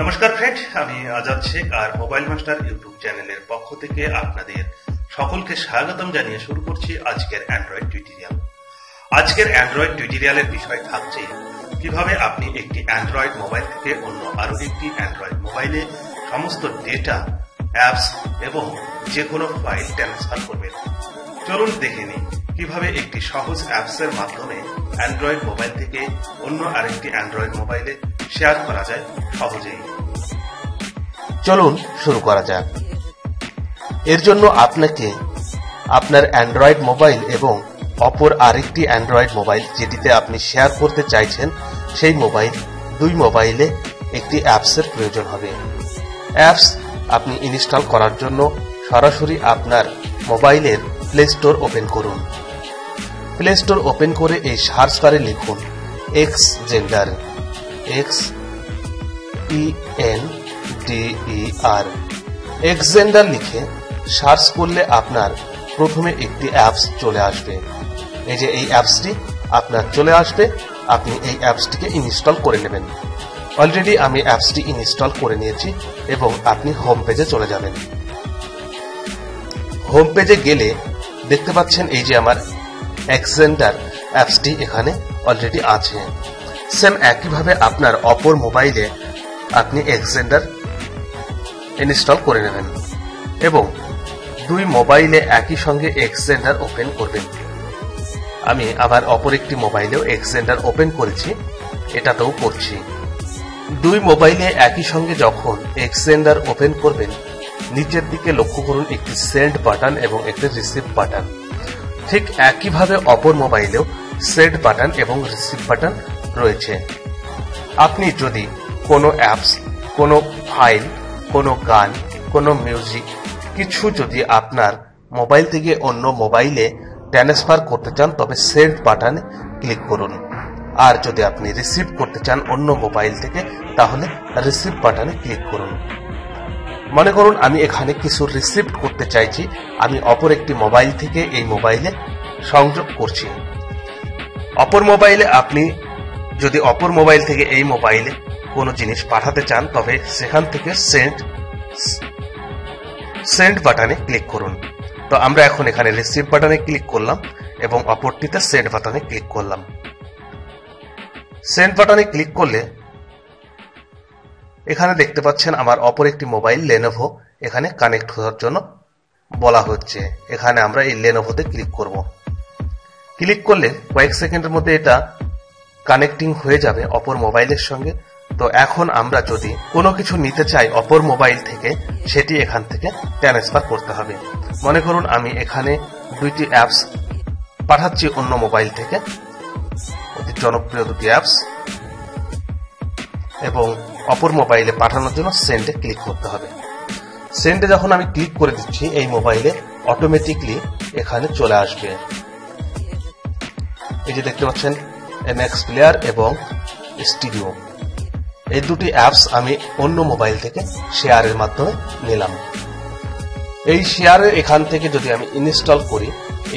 নমস্কার ফ্রেন্ড, আমি আজাদ শেখ আর mobile master YouTube চ্যানেলের পক্ষ থেকে আপনাদের সকলকে স্বাগতম জানিয়ে শুরু করছি আজকের অ্যান্ড্রয়েড টিউটোরিয়াল। আজকের অ্যান্ড্রয়েড টিউটোরিয়ালের বিষয় থাকছে কিভাবে আপনি একটি অ্যান্ড্রয়েড মোবাইল থেকে অন্য আরো একটি অ্যান্ড্রয়েড মোবাইলে সমস্ত ডেটা, অ্যাপস এবং যে কোনো ফাইল ট্রান্সফার করবেন। চলুন দেখে নিই কিভাবে একটি সহজ অ্যাপসের মাধ্যমে অ্যান্ড্রয়েড মোবাইল থেকে অন্য আরেকটি অ্যান্ড্রয়েড মোবাইলে শেয়ার করা যায় সহজেই। চলুন শুরু করা যাক। এর জন্য আপনাকে আপনার অ্যান্ড্রয়েড মোবাইল এবং অপর আরেকটি অ্যান্ড্রয়েড মোবাইল যেটিতে আপনি শেয়ার করতে চাইছেন সেই দুই মোবাইলে একটি অ্যাপসের প্রয়োজন হবে। অ্যাপস আপনি ইনস্টল করার জন্য সরাসরি আপনার মোবাইলের প্লে স্টোর ওপেন করুন। প্লে স্টোর ওপেন করে এই সার্চ বারে লিখুন এক্সজেন্ডার, এক্সজেন্ডার লিখে সার্চ করলে আপনার প্রথমে একটি অ্যাপস চলে আসবে। এই যে এই অ্যাপসটি আপনার চলে আসবে, আপনি এই অ্যাপসটিকে ইনস্টল করে নেবেন। অলরেডি আমি অ্যাপসটি ইনস্টল করে নিয়েছি এবং আপনি হোম পেজে চলে যাবেন। হোম পেজে গেলে দেখতে পাচ্ছেন এই যে আমার এক্সজেন্ডার অ্যাপসটি এখানে অলরেডি আছে। সেম একইভাবে আপনার অপর মোবাইলে আপনি এক্সজেন্ডার ইনস্টল করে নেবেন এবং দুই মোবাইলে একই সঙ্গে এক্সজেন্ডার ওপেন করবেন। আমি আবার অপর একটি মোবাইলেও এক্সজেন্ডার ওপেন করেছি, এটাতেও করছি। দুই মোবাইলে একই সঙ্গে যখন এক্সজেন্ডার ওপেন করবেন, নিচের দিকে লক্ষ্য করুন একটি সেন্ড বাটন এবং একটি রিসিভ বাটন। ঠিক একইভাবে অপর মোবাইলেও সেন্ড বাটন এবং রিসিভ বাটন রয়েছে। আপনি যদি কোনো অ্যাপস, কোনো ফাইল, কোনো গান, কোনো মিউজিক কিছু যদি আপনার মোবাইল থেকে অন্য মোবাইলে ট্রান্সফার করতে চান তবে সেন্ড বাটনে ক্লিক করুন। আর যদি আপনি রিসিভ করতে চান অন্য মোবাইল থেকে তাহলে রিসিভ বাটনে ক্লিক করুন। মনে করুন আমি এখানে কিছু রিসিভ করতে চাইছি, আমি অপর একটি মোবাইল থেকে এই মোবাইলে সংযোগ করছি। অপর মোবাইলে আপনি যদি অপর মোবাইল থেকে এই মোবাইলে কোনো জিনিস পাঠাতে চান তবে সেখান থেকে সেন্ড বাটনে ক্লিক করুন। তো আমরা এখন এখানে রিসিভ বাটনে ক্লিক করলাম এবং অপরটিতে সেন্ড বাটনে ক্লিক করলাম। সেন্ড বাটনে ক্লিক করলে এখানে দেখতে পাচ্ছেন আমার অপর একটি মোবাইল লেনোভো এখানে কানেক্ট হওয়ার জন্য বলা হচ্ছে। এখানে আমরা এই লেনোভোতে ক্লিক করব। ক্লিক করলে কয়েক সেকেন্ডের মধ্যে এটা কানেক্টিং হয়ে যাবে অপর মোবাইলের সঙ্গে। তো এখন আমরা যদি কোনো কিছু নিতে চাই অপর মোবাইল থেকে, সেটি এখান থেকে ট্রান্সফার করতে হবে। মনে করুন আমি এখানে দুইটি অ্যাপস পাঠাচ্ছি অন্য মোবাইল থেকে, অতি জনপ্রিয় দুটি অ্যাপস, এবং অপর মোবাইলে পাঠানোর জন্য সেন্ডে ক্লিক করতে হবে। সেন্ডে যখন আমি ক্লিক করে দিচ্ছি এই মোবাইলে অটোমেটিকলি এখানে চলে আসবে। এই যে দেখতে পাচ্ছেন এমএক্স প্লেয়ার এবং স্টুডিও, এই দুটি অ্যাপস আমি অন্য মোবাইল থেকে শেয়ারের মাধ্যমে নিলাম। এই শেয়ারের এখান থেকে যদি আমি ইনস্টল করি,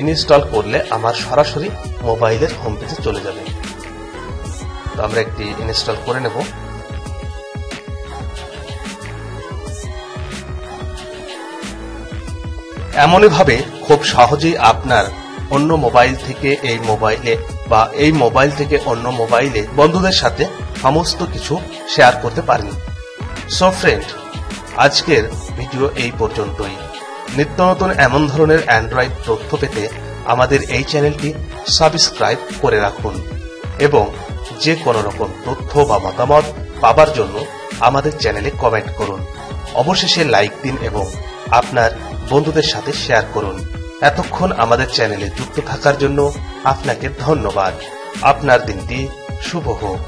ইনস্টল করলে আমার সরাসরি মোবাইলের হোম পেজে চলে যাবে। তো আমরা একটি ইনস্টল করে নেব। এমনই ভাবে খুব সহজেই আপনার অন্য মোবাইল থেকে এই মোবাইলে বা এই মোবাইল থেকে অন্য মোবাইলে বন্ধুদের সাথে সমস্ত কিছু শেয়ার করতে পারেন। সো ফ্রেন্ড, আজকের ভিডিও এই পর্যন্তই। নিত্য নতুন এমন ধরনের অ্যান্ড্রয়েড তথ্য পেতে আমাদের এই চ্যানেলটি সাবস্ক্রাইব করে রাখুন এবং যে কোনো রকম তথ্য বা মতামত পাবার জন্য আমাদের চ্যানেলে কমেন্ট করুন। অবশেষে লাইক দিন এবং আপনার বন্ধুদের সাথে শেয়ার করুন। এতক্ষণ আমাদের চ্যানেলে যুক্ত থাকার জন্য আপনাকে ধন্যবাদ। আপনার দিনটি শুভ হোক।